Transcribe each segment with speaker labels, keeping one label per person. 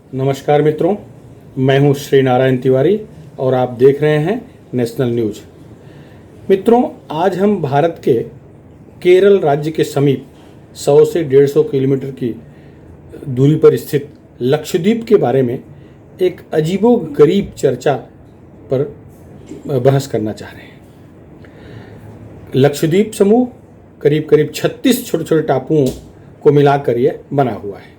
Speaker 1: नमस्कार मित्रों, मैं हूं श्री नारायण तिवारी और आप देख रहे हैं नेशनल न्यूज। मित्रों, आज हम भारत के केरल राज्य के समीप 100 से 150 किलोमीटर की दूरी पर स्थित लक्षद्वीप के बारे में एक अजीबोगरीब चर्चा पर बहस करना चाह रहे हैं। लक्षद्वीप समूह करीब करीब 36 छोटे छोटे टापुओं को मिलाकर यह बना हुआ है।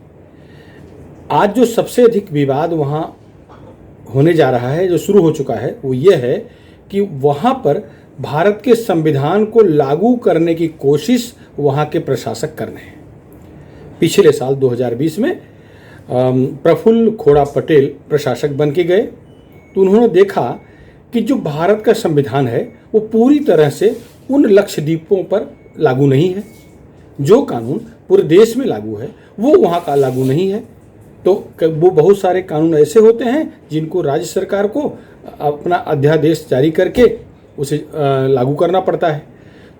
Speaker 1: आज जो सबसे अधिक विवाद वहाँ होने जा रहा है, जो शुरू हो चुका है, वो ये है कि वहाँ पर भारत के संविधान को लागू करने की कोशिश वहाँ के प्रशासक कर रहे हैं। पिछले साल 2020 में प्रफुल्ल खोड़ा पटेल प्रशासक बन के गए तो उन्होंने देखा कि जो भारत का संविधान है वो पूरी तरह से उन लक्षद्वीपों पर लागू नहीं है। जो कानून पूरे देश में लागू है वो वहाँ का लागू नहीं है। तो वो बहुत सारे कानून ऐसे होते हैं जिनको राज्य सरकार को अपना अध्यादेश जारी करके उसे लागू करना पड़ता है।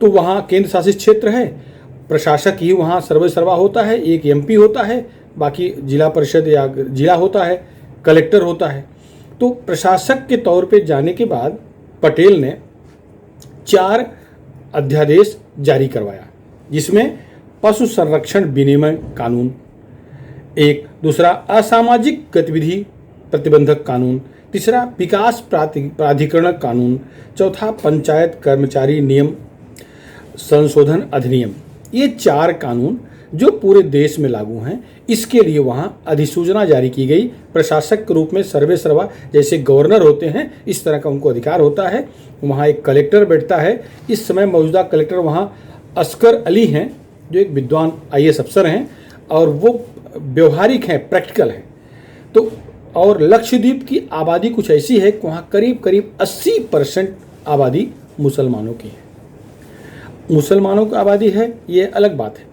Speaker 1: तो वहाँ केंद्र शासित क्षेत्र है, प्रशासक ही वहाँ सर्वेसर्वा होता है, एक एमपी होता है, बाकी जिला परिषद या जिला होता है, कलेक्टर होता है। तो प्रशासक के तौर पे जाने के बाद पटेल ने 4 अध्यादेश जारी करवाया, जिसमें पशु संरक्षण विनिमय कानून, एक दूसरा असामाजिक गतिविधि प्रतिबंधक कानून, तीसरा विकास प्राधिकरण कानून, चौथा पंचायत कर्मचारी नियम संशोधन अधिनियम। ये 4 कानून जो पूरे देश में लागू हैं, इसके लिए वहाँ अधिसूचना जारी की गई। प्रशासक के रूप में सर्वेसर्वा जैसे गवर्नर होते हैं, इस तरह का उनको अधिकार होता है। वहाँ एक कलेक्टर बैठता है। इस समय मौजूदा कलेक्टर वहाँ असगर अली हैं, जो एक विद्वान IAS अफसर हैं और वो व्यवहारिक हैं, प्रैक्टिकल हैं। तो और लक्षद्वीप की आबादी कुछ ऐसी है कि वहाँ करीब करीब 80% आबादी मुसलमानों की है। मुसलमानों की आबादी है, ये अलग बात है,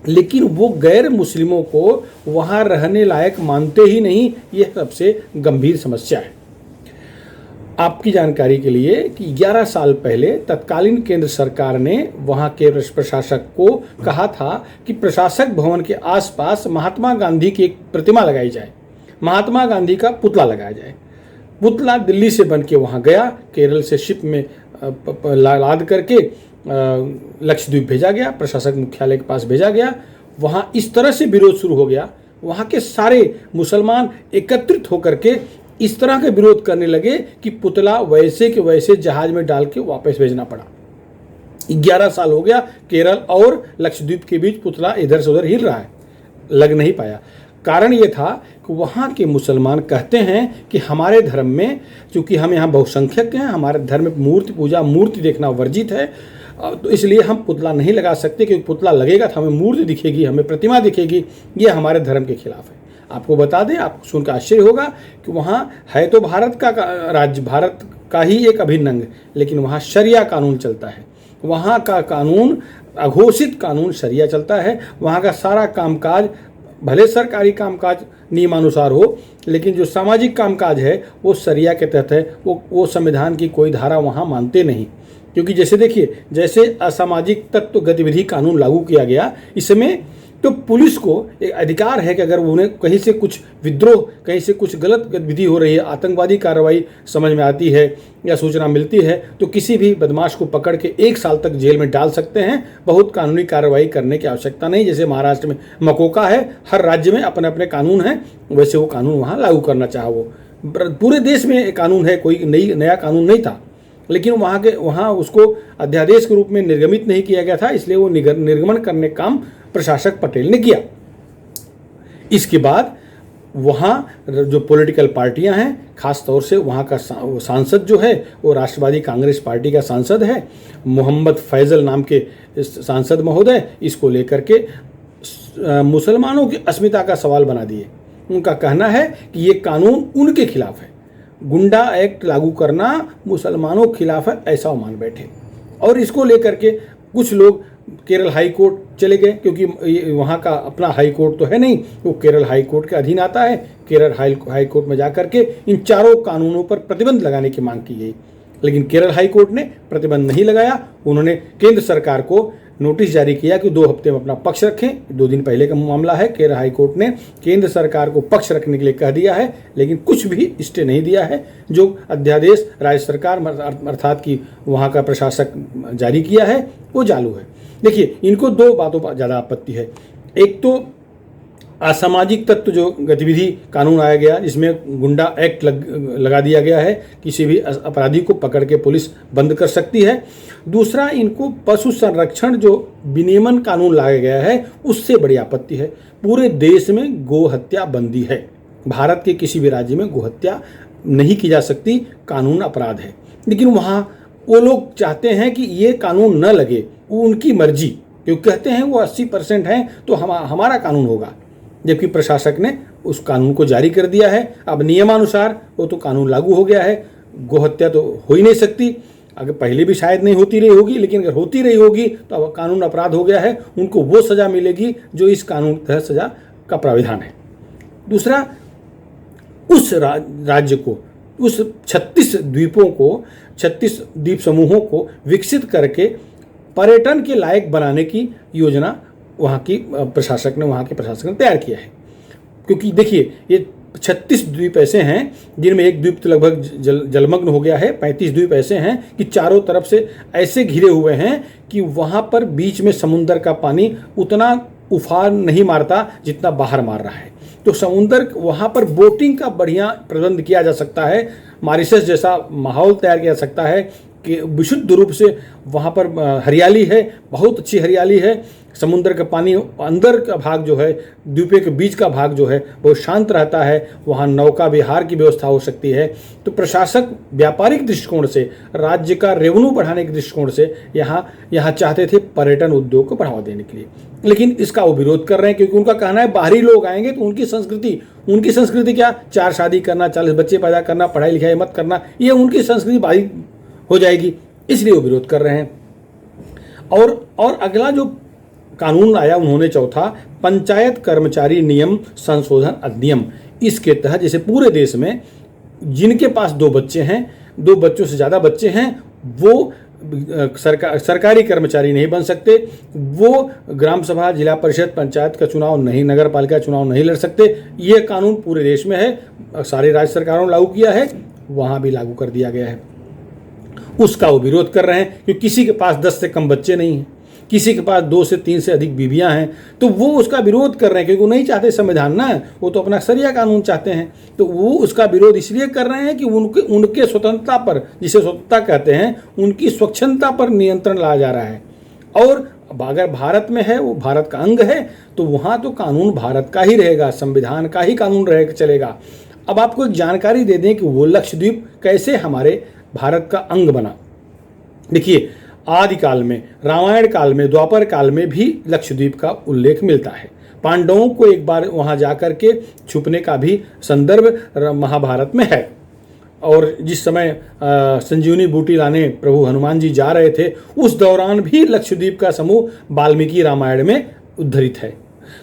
Speaker 1: लेकिन वो गैर मुस्लिमों को वहाँ रहने लायक मानते ही नहीं। ये सबसे गंभीर समस्या है। आपकी जानकारी के लिए कि 11 साल पहले तत्कालीन केंद्र सरकार ने वहाँ के प्रशासक को कहा था कि प्रशासक भवन के आसपास महात्मा गांधी की एक प्रतिमा लगाई जाए, महात्मा गांधी का पुतला लगाया जाए। पुतला दिल्ली से बन के वहाँ गया, केरल से शिप में लाद करके लक्षद्वीप भेजा गया, प्रशासक मुख्यालय के पास भेजा गया। वहाँ इस तरह से विरोध शुरू हो गया, वहाँ के सारे मुसलमान एकत्रित होकर के इस तरह के विरोध करने लगे कि पुतला वैसे के वैसे जहाज में डाल के वापस भेजना पड़ा। 11 साल हो गया, केरल और लक्षद्वीप के बीच पुतला इधर से उधर हिल रहा है, लग नहीं पाया। कारण ये था कि वहाँ के मुसलमान कहते हैं कि हमारे धर्म में, चूँकि हम यहाँ बहुसंख्यक हैं, हमारे धर्म में मूर्ति पूजा, मूर्ति देखना वर्जित है, तो इसलिए हम पुतला नहीं लगा सकते, क्योंकि पुतला लगेगा तो हमें मूर्ति दिखेगी, हमें प्रतिमा दिखेगी। ये हमारे धर्म के खिलाफ है। आपको बता दें, आपको सुनकर आश्चर्य होगा कि वहाँ है तो भारत का राज्य, भारत का ही एक अभिन्न अंग, लेकिन वहाँ शरिया कानून चलता है। वहाँ का कानून, अघोषित कानून शरिया चलता है। वहाँ का सारा कामकाज, भले सरकारी कामकाज नियमानुसार हो, लेकिन जो सामाजिक कामकाज है वो शरिया के तहत है। वो संविधान की कोई धारा वहाँ मानते नहीं। क्योंकि जैसे देखिए, जैसे असामाजिक तत्व गतिविधि कानून लागू किया गया, इसमें तो पुलिस को एक अधिकार है कि अगर उन्हें कहीं से कुछ विद्रोह, कहीं से कुछ गलत गतिविधि हो रही है, आतंकवादी कार्रवाई समझ में आती है या सूचना मिलती है, तो किसी भी बदमाश को पकड़ के 1 साल तक जेल में डाल सकते हैं। बहुत कानूनी कार्रवाई करने की आवश्यकता नहीं। जैसे महाराष्ट्र में मकोका है, हर राज्य में अपने अपने कानून हैं, वैसे वो कानून वहाँ लागू करना चाहा वो। पूरे देश में कानून है, कोई नया कानून नहीं था, लेकिन वहाँ उसको अध्यादेश के रूप में निर्गमित नहीं किया गया था, इसलिए वो निर्गमन करने काम प्रशासक पटेल ने किया। इसके बाद वहाँ जो पॉलिटिकल पार्टियां हैं, खास तौर से वहाँ का सांसद जो है वो राष्ट्रवादी कांग्रेस पार्टी का सांसद है, मोहम्मद फैजल नाम के सांसद महोदय, इसको लेकर के मुसलमानों की अस्मिता का सवाल बना दिए। उनका कहना है कि ये कानून उनके खिलाफ है, गुंडा एक्ट लागू करना मुसलमानों के खिलाफ है, ऐसा मान बैठे। और इसको लेकर के कुछ लोग केरल हाई कोर्ट चले गए, क्योंकि वहाँ का अपना हाई कोर्ट तो है नहीं, वो केरल हाई कोर्ट के अधीन आता है। केरल हाई कोर्ट में जाकर के इन चारों कानूनों पर प्रतिबंध लगाने की मांग की गई, लेकिन केरल हाई कोर्ट ने प्रतिबंध नहीं लगाया। उन्होंने केंद्र सरकार को नोटिस जारी किया कि 2 हफ्ते में अपना पक्ष रखें। 2 दिन पहले का मामला है। केरल हाईकोर्ट ने केंद्र सरकार को पक्ष रखने के लिए कह दिया है, लेकिन कुछ भी स्टे नहीं दिया है। जो अध्यादेश राज्य सरकार अर्थात कि वहाँ का प्रशासक जारी किया है वो चालू है। देखिए, इनको 2 बातों पर ज़्यादा आपत्ति है। एक तो असामाजिक तत्व जो गतिविधि कानून आया गया, जिसमें गुंडा एक्ट लगा दिया गया है, किसी भी अपराधी को पकड़ के पुलिस बंद कर सकती है। दूसरा, इनको पशु संरक्षण जो विनियमन कानून लाया गया है उससे बड़ी आपत्ति है। पूरे देश में गो हत्या बंदी है। भारत के किसी भी राज्य में गो हत्या नहीं की जा सकती, कानून अपराध है। लेकिन वहाँ वो लोग चाहते हैं कि ये कानून न लगे, वो उनकी मर्जी, क्योंकि कहते हैं वो 80% हैं तो हमारा कानून होगा, जबकि प्रशासक ने उस कानून को जारी कर दिया है। अब नियमानुसार वो तो कानून लागू हो गया है। गोहत्या तो हो ही नहीं सकती, अगर पहले भी शायद नहीं होती रही होगी, लेकिन अगर होती रही होगी तो अब कानून अपराध हो गया है। उनको वो सज़ा मिलेगी जो इस कानून के तहत सज़ा का प्राविधान है। दूसरा, उस राज्य को, उस 36 द्वीपों को, 36 द्वीप समूहों को विकसित करके पर्यटन के लायक बनाने की योजना वहाँ के प्रशासक ने तैयार किया है। क्योंकि देखिए, ये 36 द्वीप ऐसे हैं जिनमें एक द्वीप तो लगभग जलमग्न हो गया है। 35 द्वीप ऐसे हैं कि चारों तरफ से ऐसे घिरे हुए हैं कि वहाँ पर बीच में समुंदर का पानी उतना उफान नहीं मारता जितना बाहर मार रहा है। तो समुंदर वहाँ पर बोटिंग का बढ़िया प्रबंध किया जा सकता है। मॉरिशस जैसा माहौल तैयार किया जा सकता है कि विशुद्ध रूप से वहाँ पर हरियाली है, बहुत अच्छी हरियाली है। समुद्र का पानी अंदर का भाग जो है, द्वीपों के बीच का भाग जो है वो शांत रहता है। वहाँ नौका विहार की व्यवस्था हो सकती है। तो प्रशासक व्यापारिक दृष्टिकोण से, राज्य का रेवेन्यू बढ़ाने के दृष्टिकोण से यहाँ चाहते थे पर्यटन उद्योग को बढ़ावा देने के लिए। लेकिन इसका वो विरोध कर रहे हैं, क्योंकि उनका कहना है बाहरी लोग आएंगे तो उनकी संस्कृति क्या, 4 शादी करना, 40 बच्चे पैदा करना, पढ़ाई लिखाई मत करना, ये उनकी संस्कृति बाहरी हो जाएगी, इसलिए वो विरोध कर रहे हैं। और अगला जो कानून आया उन्होंने, चौथा, पंचायत कर्मचारी नियम संशोधन अधिनियम। इसके तहत जैसे पूरे देश में जिनके पास 2 बच्चे हैं, 2 बच्चों से ज़्यादा बच्चे हैं, वो सरकारी कर्मचारी नहीं बन सकते, वो ग्राम सभा, जिला परिषद, पंचायत का चुनाव नहीं, नगर पालिका चुनाव नहीं लड़ सकते। ये कानून पूरे देश में है, सारी राज्य सरकारों ने लागू किया है, वहाँ भी लागू कर दिया गया है। उसका वो विरोध कर रहे हैं कि किसी के पास 10 से कम बच्चे नहीं हैं, किसी के पास 2 से 3 से अधिक बीवियां हैं, तो वो उसका विरोध कर रहे हैं, क्योंकि वो नहीं चाहते संविधान ना, वो तो अपना सरिया कानून चाहते हैं। तो वो उसका विरोध इसलिए कर रहे हैं कि उनके स्वतंत्रता पर, जिसे स्वतंत्रता कहते हैं, उनकी स्वच्छंदता पर नियंत्रण लाया जा रहा है। और अगर भारत में है, वो भारत का अंग है, तो वहाँ तो कानून भारत का ही रहेगा, संविधान का ही कानून चलेगा। अब आपको एक जानकारी दे दें कि वो लक्षद्वीप कैसे हमारे भारत का अंग बना। देखिए, आदिकाल में, रामायण काल में, द्वापर काल में भी लक्षद्वीप का उल्लेख मिलता है। पांडवों को एक बार वहां जाकर के छुपने का भी संदर्भ महाभारत में है। और जिस समय संजीवनी बूटी लाने प्रभु हनुमान जी जा रहे थे, उस दौरान भी लक्षद्वीप का समूह वाल्मीकि रामायण में उद्धृत है।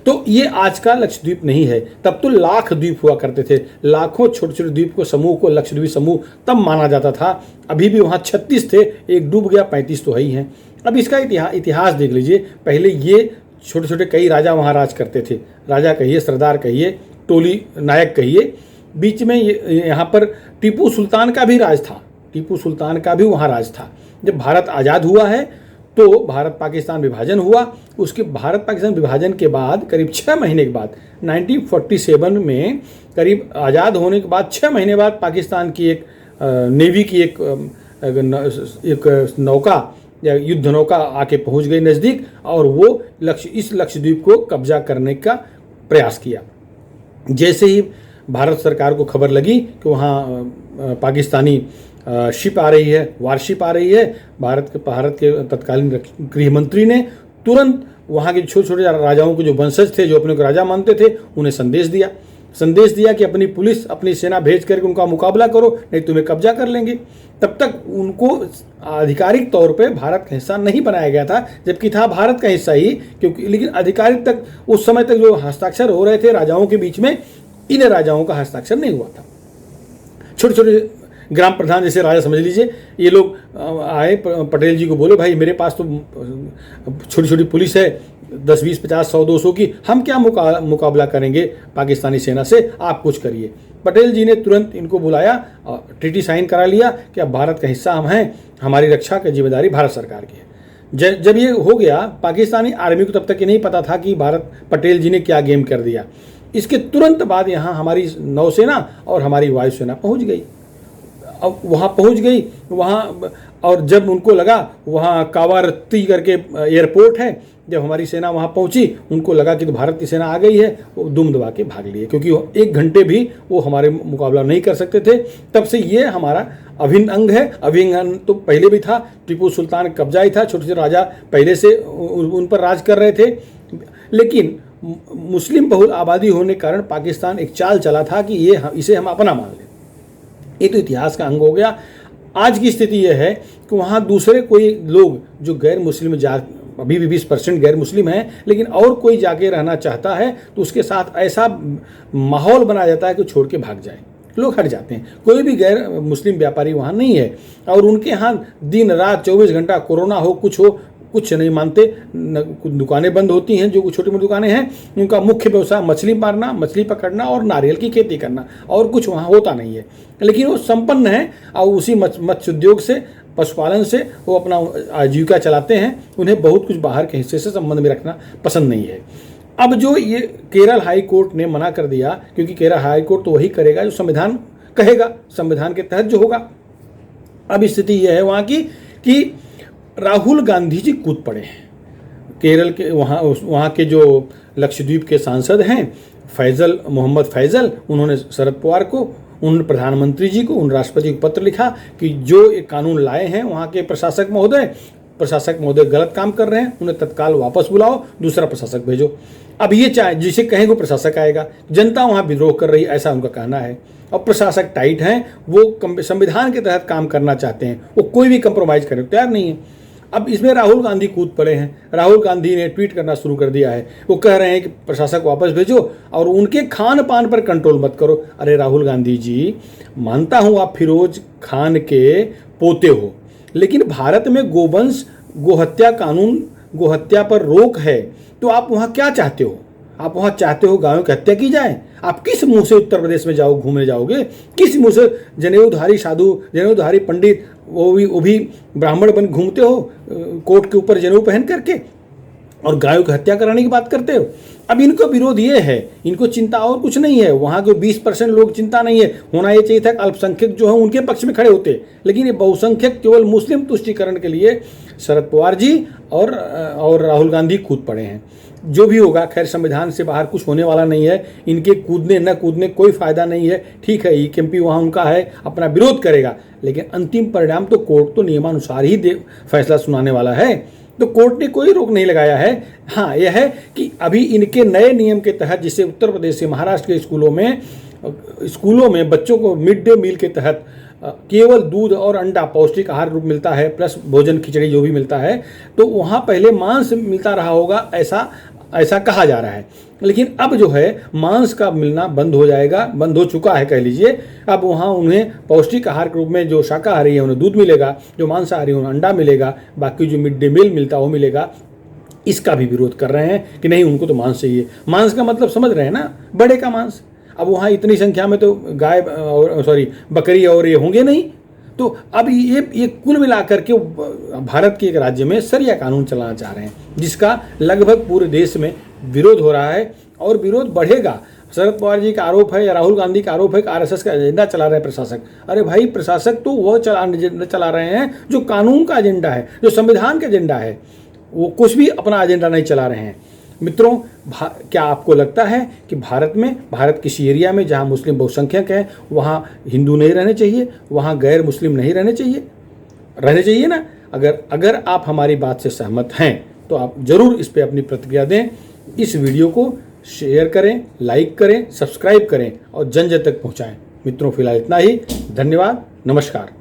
Speaker 1: तो ये आज का लक्षद्वीप नहीं है, तब तो लाख द्वीप हुआ करते थे। लाखों छोटे छोटे द्वीप को, समूह को लक्षद्वीप समूह तब माना जाता था। अभी भी वहाँ 36 थे, एक डूब गया, 35 तो है ही हैं। अब इसका इतिहास देख लीजिए। पहले ये छोटे छोटे कई राजा वहाँ राज करते थे, राजा कहिए, सरदार कहिए, टोली नायक कहिए। बीच में यहाँ पर टीपू सुल्तान का भी राज था, टीपू सुल्तान का भी वहाँ राज था। जब भारत आज़ाद हुआ है तो भारत पाकिस्तान विभाजन हुआ। उसके भारत पाकिस्तान विभाजन के बाद करीब 6 महीने के बाद 1947 में, करीब आज़ाद होने के बाद 6 महीने बाद पाकिस्तान की एक नेवी की एक नौका या युद्ध नौका आके पहुंच गई नज़दीक, और वो इस लक्षद्वीप को कब्जा करने का प्रयास किया। जैसे ही भारत सरकार को खबर लगी कि वहाँ पाकिस्तानी शिप आ रही है, वारशिप आ रही है, भारत के तत्कालीन गृह मंत्री ने तुरंत वहाँ के छोटे छोटे राजाओं के जो वंशज थे, जो अपने को राजा मानते थे, उन्हें संदेश दिया कि अपनी पुलिस, अपनी सेना भेज करके उनका मुकाबला करो, नहीं तुम्हें कब्जा कर लेंगे। तब तक उनको आधिकारिक तौर पे भारत का हिस्सा नहीं बनाया गया था, जबकि था भारत का हिस्सा ही, क्योंकि लेकिन आधिकारिक तक उस समय तक जो हस्ताक्षर हो रहे थे राजाओं के बीच में, इन राजाओं का हस्ताक्षर नहीं हुआ था। छोटे छोटे ग्राम प्रधान जैसे राजा समझ लीजिए, ये लोग आए पटेल जी को बोले भाई मेरे पास तो छोटी छोटी पुलिस है 10, 20, 50, 100, 200 की, हम क्या मुकाबला करेंगे पाकिस्तानी सेना से, आप कुछ करिए। पटेल जी ने तुरंत इनको बुलाया, ट्रीटी साइन करा लिया कि अब भारत का हिस्सा हम हैं, हमारी रक्षा की जिम्मेदारी भारत सरकार की है। जब ये हो गया, पाकिस्तानी आर्मी को तब तक ये नहीं पता था कि पटेल जी ने क्या गेम कर दिया। इसके तुरंत बाद यहाँ हमारी नौसेना और हमारी वायुसेना पहुँच गई। अब वहाँ पहुँच गई वहाँ, और जब उनको लगा वहाँ कावारत्ती करके एयरपोर्ट है, जब हमारी सेना वहाँ पहुँची उनको लगा कि तो भारत की सेना आ गई है, वो दुम दबा के भाग लिए, क्योंकि 1 घंटे भी वो हमारे मुकाबला नहीं कर सकते थे। तब से ये हमारा अभिन्न अंग है। अभिन्न अंग तो पहले भी था, टीपू सुल्तान कब्जा ही था, छोटे छोटे राजा पहले से उन पर राज कर रहे थे, लेकिन मुस्लिम बहुल आबादी होने के कारण पाकिस्तान एक चाल चला था कि इसे हम अपना मान लें। ये तो इतिहास का अंग हो गया। आज की स्थिति यह है कि वहाँ दूसरे कोई लोग जो गैर मुस्लिम अभी भी 20% गैर मुस्लिम हैं, लेकिन और कोई जाके रहना चाहता है तो उसके साथ ऐसा माहौल बनाया जाता है कि छोड़ के भाग जाए, लोग हट जाते हैं। कोई भी गैर मुस्लिम व्यापारी वहाँ नहीं है, और उनके यहाँ दिन रात 24 घंटा कोरोना हो कुछ हो कुछ नहीं मानते। दुकानें बंद होती हैं, जो छोटी मोटी दुकानें हैं उनका मुख्य व्यवसाय मछली मारना, मछली पकड़ना और नारियल की खेती करना, और कुछ वहाँ होता नहीं है। लेकिन वो संपन्न है और उसी मत्स्य उद्योग से, पशुपालन से वो अपना आजीविका चलाते हैं। उन्हें बहुत कुछ बाहर के हिस्से से संबंध में रखना पसंद नहीं है। अब जो ये केरल हाई कोर्ट ने मना कर दिया, क्योंकि केरल हाई कोर्ट तो वही करेगा जो संविधान कहेगा, संविधान के तहत जो होगा। अब स्थिति यह है वहाँ की कि राहुल गांधी जी कूद पड़े हैं। केरल के वहाँ के जो लक्षद्वीप के सांसद हैं मोहम्मद फैजल, उन्होंने शरद पवार को, उन्होंने प्रधानमंत्री जी को, उन राष्ट्रपति को पत्र लिखा कि जो एक कानून लाए हैं वहाँ के प्रशासक महोदय गलत काम कर रहे हैं, उन्हें तत्काल वापस बुलाओ, दूसरा प्रशासक भेजो। अब ये चाहे जिसे कहेंगे वो प्रशासक आएगा। जनता वहाँ विद्रोह कर रही है, ऐसा उनका कहना है। और प्रशासक टाइट हैं, वो संविधान के तहत काम करना चाहते हैं, वो कोई भी कंप्रोमाइज़ करने को तैयार नहीं है। अब इसमें राहुल गांधी कूद पड़े हैं। राहुल गांधी ने ट्वीट करना शुरू कर दिया है। वो कह रहे हैं कि प्रशासक वापस भेजो और उनके खान पान पर कंट्रोल मत करो। अरे राहुल गांधी जी, मानता हूँ आप फिरोज खान के पोते हो, लेकिन भारत में गोवंश गोहत्या कानून, गोहत्या पर रोक है, तो आप वहाँ क्या चाहते हो? आप वहाँ चाहते हो गायों की हत्या की जाए? आप किस मुंह से उत्तर प्रदेश में घूमने जाओगे? किस मुंह से जनेऊधारी साधु, जनेऊधारी पंडित, वो भी ब्राह्मण बन घूमते हो कोट के ऊपर जनेऊ पहन करके, और गायों की हत्या कराने की बात करते हो? अब इनको विरोध ये है, इनको चिंता और कुछ नहीं है। वहाँ के 20% लोग चिंता नहीं है। होना ये चाहिए था कि अल्पसंख्यक जो है उनके पक्ष में खड़े होते, लेकिन ये बहुसंख्यक केवल मुस्लिम तुष्टिकरण के लिए शरद पवार जी और राहुल गांधी कूद पड़े हैं। जो भी होगा, खैर संविधान से बाहर कुछ होने वाला नहीं है। इनके कूदने न कूदने कोई फायदा नहीं है। ठीक है, ईकेएमपी वहाँ उनका है, अपना विरोध करेगा, लेकिन अंतिम परिणाम तो कोर्ट तो नियमानुसार ही फैसला सुनाने वाला है। तो कोर्ट ने कोई रोक नहीं लगाया है। हाँ, यह है कि अभी इनके नए नियम के तहत, जिसे उत्तर प्रदेश से महाराष्ट्र के स्कूलों में बच्चों को मिड डे मील के तहत केवल दूध और अंडा पौष्टिक आहार रूप मिलता है, प्लस भोजन खिचड़ी जो भी मिलता है, तो वहाँ पहले मांस मिलता रहा होगा, ऐसा कहा जा रहा है। लेकिन अब जो है मांस का मिलना बंद हो जाएगा, बंद हो चुका है कह लीजिए। अब वहाँ उन्हें पौष्टिक आहार के रूप में जो शाकाहारी है उन्हें दूध मिलेगा, जो मांसाहारी उन्हें अंडा मिलेगा, बाकी जो मिड डे मील मिलता है वो मिलेगा। इसका भी विरोध कर रहे हैं कि नहीं, उनको तो मांस चाहिए। मांस का मतलब समझ रहे हैं ना, बड़े का मांस। अब वहाँ इतनी संख्या में तो बकरी और ये होंगे नहीं। तो अब ये कुल मिलाकर के भारत के एक राज्य में शरिया कानून चलाना चाह रहे हैं, जिसका लगभग पूरे देश में विरोध हो रहा है और विरोध बढ़ेगा। शरद पवार जी का आरोप है या राहुल गांधी का आरोप है कि आरएसएस का एजेंडा चला रहे हैं प्रशासक। अरे भाई, प्रशासक तो वो चला रहे हैं जो कानून का एजेंडा है, जो संविधान का एजेंडा है। वो कुछ भी अपना एजेंडा नहीं चला रहे हैं। मित्रों, क्या आपको लगता है कि भारत किसी एरिया में जहां मुस्लिम बहुसंख्यक हैं वहां हिंदू नहीं रहने चाहिए, वहां गैर मुस्लिम नहीं रहने चाहिए ना? अगर आप हमारी बात से सहमत हैं तो आप जरूर इस पे अपनी प्रतिक्रिया दें। इस वीडियो को शेयर करें, लाइक करें, सब्सक्राइब करें और जन जन तक पहुंचाएं। मित्रों, फिलहाल इतना ही। धन्यवाद, नमस्कार।